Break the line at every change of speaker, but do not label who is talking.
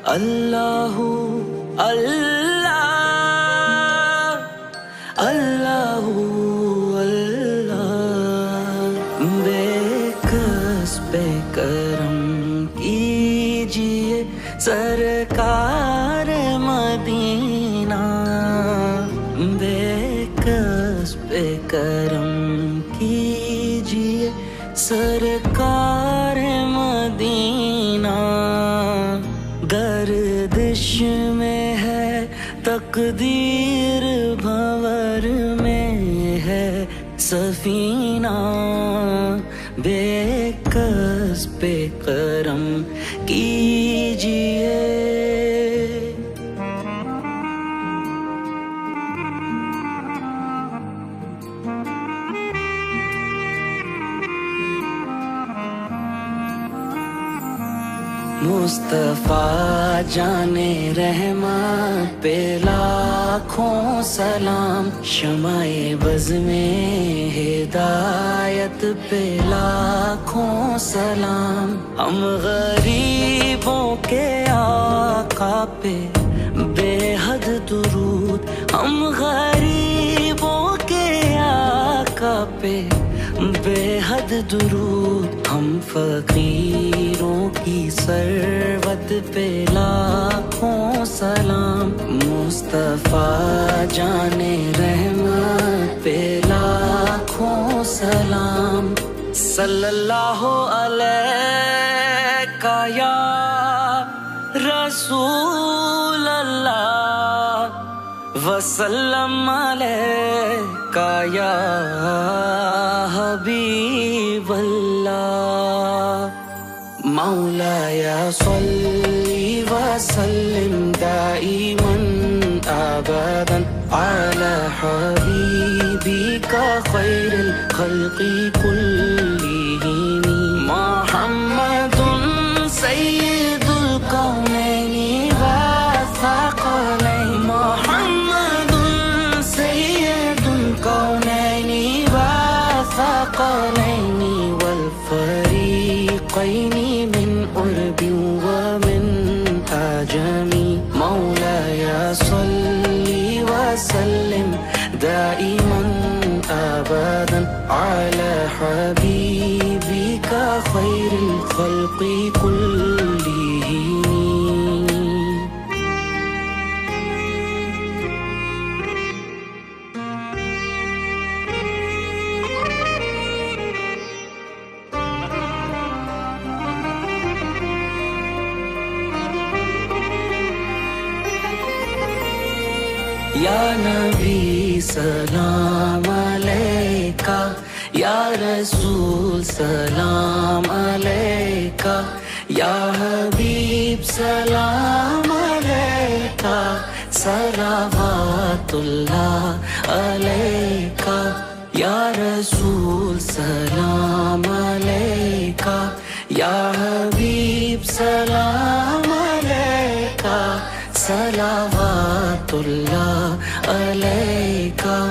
اللہ اللہ اللہ اللہ، بے کس پہ کرم کیجیے سرکار مدینہ، بے کس پہ کرم کیجیے سرکار مدینہ، گردش میں ہے تقدیر، بھنور میں ہے سفینہ، بے کس پہ کرم کیجیے۔ مصطفیٰ جانے رحمت پہ لاکھوں سلام، شمع بز میں ہدایت پہ لاکھوں سلام، ہم غریبوں کے آقا پہ بے حد درود، ہم غریبوں کے آقا پہ بے حد درود، ہم فقیروں کی ثروت پہ لاکھوں سلام، مصطفیٰ جانے رحمت پہ لاکھوں سلام، صلی اللہ علیہ یا رسول اللہ، وسلم علیہ یا حبیب اللہ، مولاي صل وسلم دائما ابدا على حبيبك خير الخلق كلهم، محمد سيد الكونين والثقلين، محمد سيد الكونين والثقلين والفريقين من قرب ومن عجم، مولاي صل وسلم دائما ابدا على حبيبك خير الخلق كلهم۔ یا نبی سلام علیکہ، یا رسول سلام علیکہ، یا حبیب سلام علیکہ، صلوات اللہ علیکہ، یا رسول سلام علیکہ، یا حبیب سلام علیکہ، صلوات اللہ علیکہ۔